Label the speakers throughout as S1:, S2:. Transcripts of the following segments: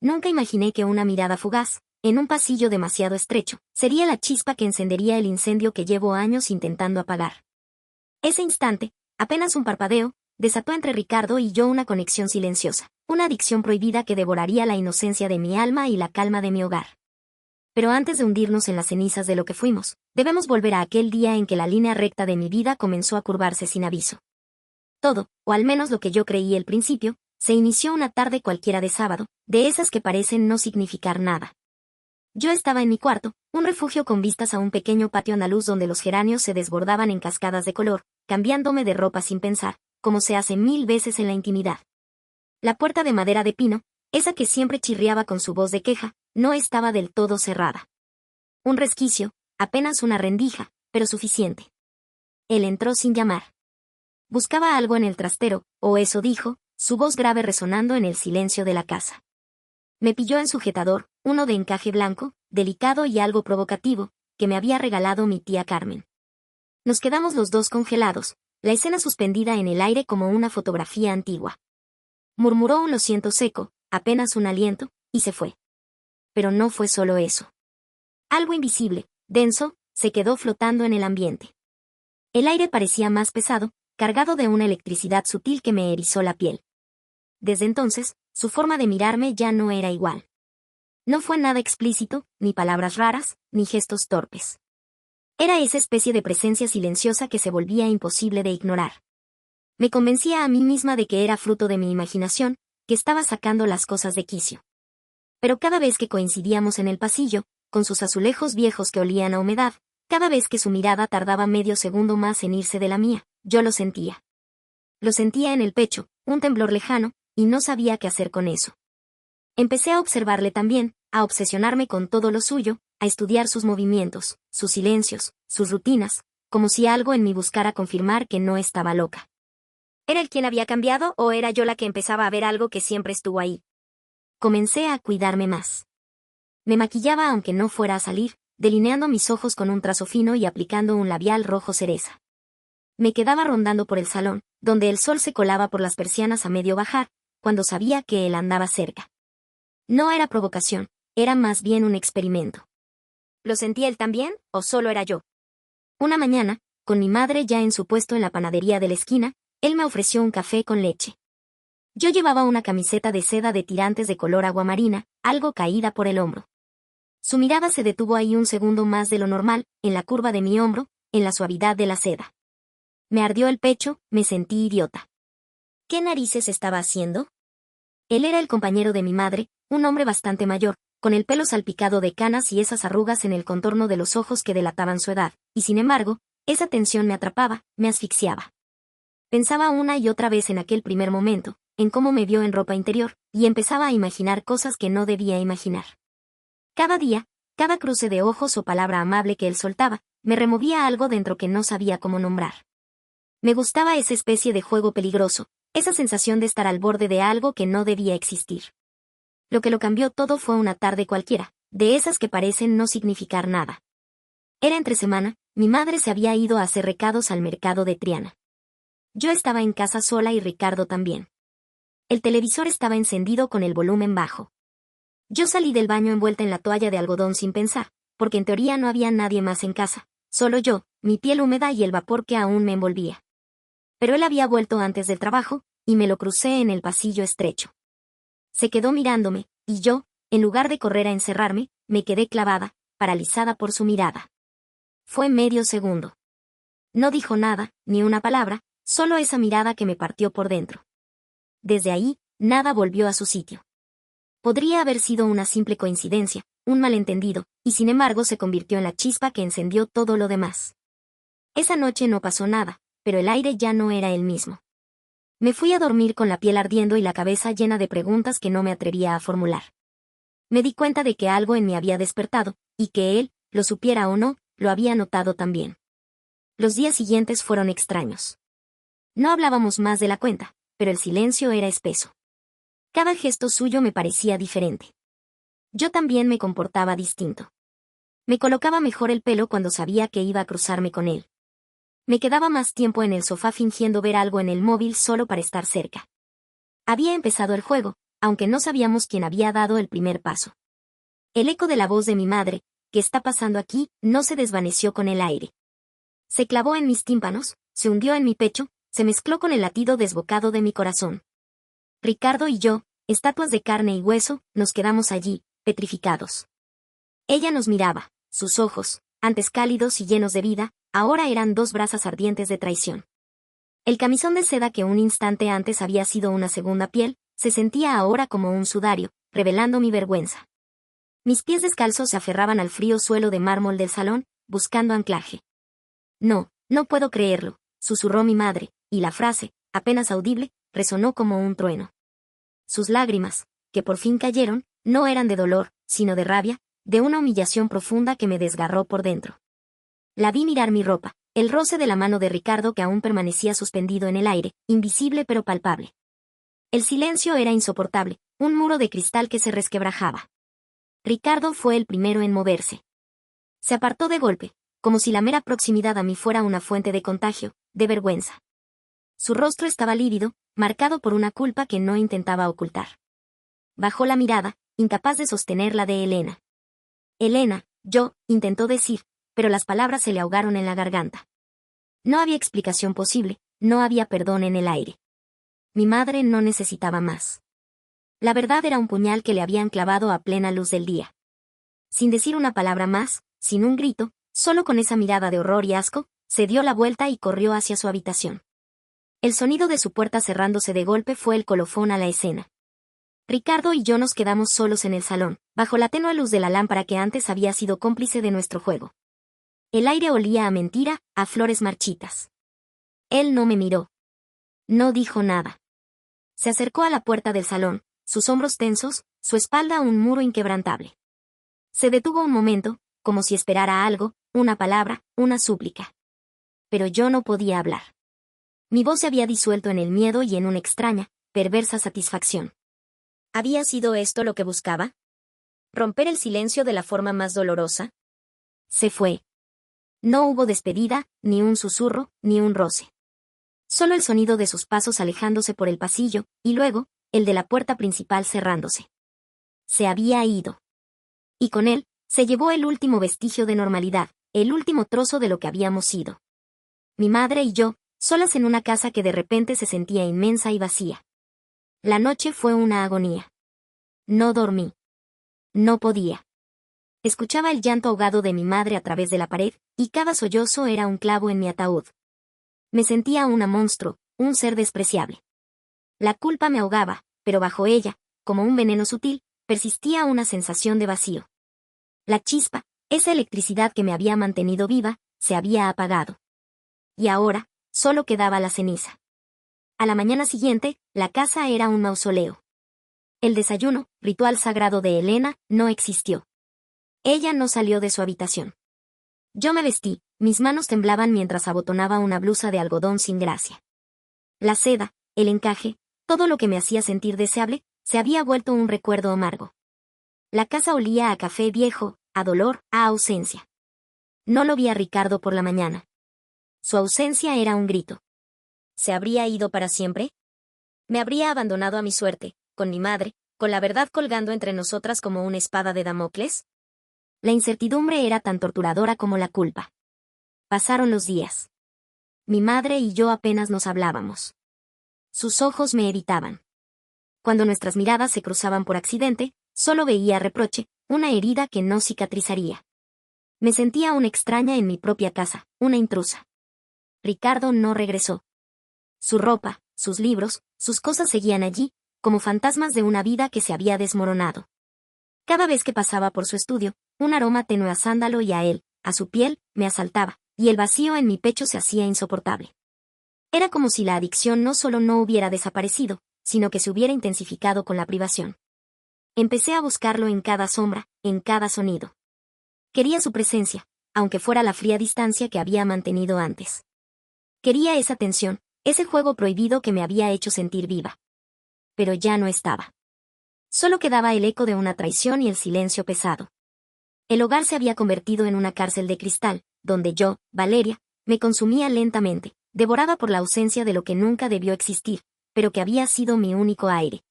S1: Nunca imaginé que una mirada fugaz, en un pasillo demasiado estrecho, sería la chispa que encendería el incendio que llevo años intentando apagar. Ese instante, apenas un parpadeo, desató entre Ricardo y yo una conexión silenciosa, una adicción prohibida que devoraría la inocencia de mi alma y la calma de mi hogar. Pero antes de hundirnos en las cenizas de lo que fuimos, debemos volver a aquel día en que la línea recta de mi vida comenzó a curvarse sin aviso. Todo, o al menos lo que yo creí al principio, se inició una tarde cualquiera de sábado, de esas que parecen no significar nada. Yo estaba en mi cuarto, un refugio con vistas a un pequeño patio andaluz donde los geranios se desbordaban en cascadas de color, cambiándome de ropa sin pensar, como se hace 1000 veces en la intimidad. La puerta de madera de pino, esa que siempre chirriaba con su voz de queja, no estaba del todo cerrada. Un resquicio, apenas una rendija, pero suficiente. Él entró sin llamar. Buscaba algo en el trastero, o eso dijo, su voz grave resonando en el silencio de la casa. Me pilló en sujetador, uno de encaje blanco, delicado y algo provocativo, que me había regalado mi tía Carmen. Nos quedamos los dos congelados, la escena suspendida en el aire como una fotografía antigua. Murmuró un lo siento seco, apenas un aliento, y se fue. Pero no fue solo eso. Algo invisible, denso, se quedó flotando en el ambiente. El aire parecía más pesado, cargado de una electricidad sutil que me erizó la piel. Desde entonces, su forma de mirarme ya no era igual. No fue nada explícito, ni palabras raras, ni gestos torpes. Era esa especie de presencia silenciosa que se volvía imposible de ignorar. Me convencía a mí misma de que era fruto de mi imaginación, que estaba sacando las cosas de quicio. Pero cada vez que coincidíamos en el pasillo, con sus azulejos viejos que olían a humedad, cada vez que su mirada tardaba medio segundo más en irse de la mía, yo lo sentía. Lo sentía en el pecho, un temblor lejano, y no sabía qué hacer con eso. Empecé a observarle también, a obsesionarme con todo lo suyo, a estudiar sus movimientos, sus silencios, sus rutinas, como si algo en mí buscara confirmar que no estaba loca. ¿Era él quien había cambiado o era yo la que empezaba a ver algo que siempre estuvo ahí? Comencé a cuidarme más. Me maquillaba aunque no fuera a salir, delineando mis ojos con un trazo fino y aplicando un labial rojo cereza. Me quedaba rondando por el salón, donde el sol se colaba por las persianas a medio bajar, cuando sabía que él andaba cerca. No era provocación, era más bien un experimento. ¿Lo sentía él también, o solo era yo? Una mañana, con mi madre ya en su puesto en la panadería de la esquina, él me ofreció un café con leche. Yo llevaba una camiseta de seda de tirantes de color aguamarina, algo caída por el hombro. Su mirada se detuvo ahí un segundo más de lo normal, en la curva de mi hombro, en la suavidad de la seda. Me ardió el pecho, me sentí idiota. ¿Qué narices estaba haciendo? Él era el compañero de mi madre, un hombre bastante mayor, con el pelo salpicado de canas y esas arrugas en el contorno de los ojos que delataban su edad, y sin embargo, esa tensión me atrapaba, me asfixiaba. Pensaba una y otra vez en aquel primer momento, en cómo me vio en ropa interior, y empezaba a imaginar cosas que no debía imaginar. Cada día, cada cruce de ojos o palabra amable que él soltaba, me removía algo dentro que no sabía cómo nombrar. Me gustaba esa especie de juego peligroso, esa sensación de estar al borde de algo que no debía existir. Lo que lo cambió todo fue una tarde cualquiera, de esas que parecen no significar nada. Era entre semana, mi madre se había ido a hacer recados al mercado de Triana. Yo estaba en casa sola y Ricardo también. El televisor estaba encendido con el volumen bajo. Yo salí del baño envuelta en la toalla de algodón sin pensar, porque en teoría no había nadie más en casa, solo yo, mi piel húmeda y el vapor que aún me envolvía. Pero él había vuelto antes del trabajo, y me lo crucé en el pasillo estrecho. Se quedó mirándome, y yo, en lugar de correr a encerrarme, me quedé clavada, paralizada por su mirada. Fue medio segundo. No dijo nada, ni una palabra, solo esa mirada que me partió por dentro. Desde ahí, nada volvió a su sitio. Podría haber sido una simple coincidencia, un malentendido, y sin embargo se convirtió en la chispa que encendió todo lo demás. Esa noche no pasó nada, pero el aire ya no era el mismo. Me fui a dormir con la piel ardiendo y la cabeza llena de preguntas que no me atrevía a formular. Me di cuenta de que algo en mí había despertado, y que él, lo supiera o no, lo había notado también. Los días siguientes fueron extraños. No hablábamos más de la cuenta, pero el silencio era espeso. Cada gesto suyo me parecía diferente. Yo también me comportaba distinto. Me colocaba mejor el pelo cuando sabía que iba a cruzarme con él. Me quedaba más tiempo en el sofá fingiendo ver algo en el móvil solo para estar cerca. Había empezado el juego, aunque no sabíamos quién había dado el primer paso. El eco de la voz de mi madre, ¿qué está pasando aquí?, no se desvaneció con el aire. Se clavó en mis tímpanos, se hundió en mi pecho, se mezcló con el latido desbocado de mi corazón. Ricardo y yo, estatuas de carne y hueso, nos quedamos allí, petrificados. Ella nos miraba, sus ojos, antes cálidos y llenos de vida, ahora eran dos brasas ardientes de traición. El camisón de seda que un instante antes había sido una segunda piel, se sentía ahora como un sudario, revelando mi vergüenza. Mis pies descalzos se aferraban al frío suelo de mármol del salón, buscando anclaje. No, no puedo creerlo, susurró mi madre, y la frase, apenas audible, resonó como un trueno. Sus lágrimas, que por fin cayeron, no eran de dolor, sino de rabia, de una humillación profunda que me desgarró por dentro. La vi mirar mi ropa, el roce de la mano de Ricardo que aún permanecía suspendido en el aire, invisible pero palpable. El silencio era insoportable, un muro de cristal que se resquebrajaba. Ricardo fue el primero en moverse. Se apartó de golpe, como si la mera proximidad a mí fuera una fuente de contagio, de vergüenza. Su rostro estaba lívido, marcado por una culpa que no intentaba ocultar. Bajó la mirada, incapaz de sostener la de Elena. Elena, intentó decir, pero las palabras se le ahogaron en la garganta. No había explicación posible, no había perdón en el aire. Mi madre no necesitaba más. La verdad era un puñal que le habían clavado a plena luz del día. Sin decir una palabra más, sin un grito, solo con esa mirada de horror y asco, se dio la vuelta y corrió hacia su habitación. El sonido de su puerta cerrándose de golpe fue el colofón a la escena. Ricardo y yo nos quedamos solos en el salón, bajo la tenue luz de la lámpara que antes había sido cómplice de nuestro juego. El aire olía a mentira, a flores marchitas. Él no me miró. No dijo nada. Se acercó a la puerta del salón, sus hombros tensos, su espalda un muro inquebrantable. Se detuvo un momento, como si esperara algo, una palabra, una súplica. Pero yo no podía hablar. Mi voz se había disuelto en el miedo y en una extraña, perversa satisfacción. ¿Había sido esto lo que buscaba? ¿Romper el silencio de la forma más dolorosa? Se fue. No hubo despedida, ni un susurro, ni un roce. Solo el sonido de sus pasos alejándose por el pasillo, y luego, el de la puerta principal cerrándose. Se había ido. Y con él, se llevó el último vestigio de normalidad, el último trozo de lo que habíamos sido. Mi madre y yo, solas en una casa que de repente se sentía inmensa y vacía. La noche fue una agonía. No dormí. No podía. Escuchaba el llanto ahogado de mi madre a través de la pared, y cada sollozo era un clavo en mi ataúd. Me sentía una monstruo, un ser despreciable. La culpa me ahogaba, pero bajo ella, como un veneno sutil, persistía una sensación de vacío. La chispa, esa electricidad que me había mantenido viva, se había apagado. Y ahora, solo quedaba la ceniza. A la mañana siguiente, la casa era un mausoleo. El desayuno, ritual sagrado de Elena, no existió. Ella no salió de su habitación. Yo me vestí, mis manos temblaban mientras abotonaba una blusa de algodón sin gracia. La seda, el encaje, todo lo que me hacía sentir deseable, se había vuelto un recuerdo amargo. La casa olía a café viejo, a dolor, a ausencia. No lo vi a Ricardo por la mañana. Su ausencia era un grito. ¿Se habría ido para siempre? ¿Me habría abandonado a mi suerte, con mi madre, con la verdad colgando entre nosotras como una espada de Damocles? La incertidumbre era tan torturadora como la culpa. Pasaron los días. Mi madre y yo apenas nos hablábamos. Sus ojos me evitaban. Cuando nuestras miradas se cruzaban por accidente, solo veía reproche, una herida que no cicatrizaría. Me sentía una extraña en mi propia casa, una intrusa. Ricardo no regresó. Su ropa, sus libros, sus cosas seguían allí, como fantasmas de una vida que se había desmoronado. Cada vez que pasaba por su estudio, un aroma tenue a sándalo y a él, a su piel, me asaltaba, y el vacío en mi pecho se hacía insoportable. Era como si la adicción no solo no hubiera desaparecido, sino que se hubiera intensificado con la privación. Empecé a buscarlo en cada sombra, en cada sonido. Quería su presencia, aunque fuera la fría distancia que había mantenido antes. Quería esa tensión, ese juego prohibido que me había hecho sentir viva. Pero ya no estaba. Solo quedaba el eco de una traición y el silencio pesado. El hogar se había convertido en una cárcel de cristal, donde yo, Valeria, me consumía lentamente, devorada por la ausencia de lo que nunca debió existir, pero que había sido mi único aire.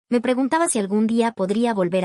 S1: Me preguntaba si algún día podría volver a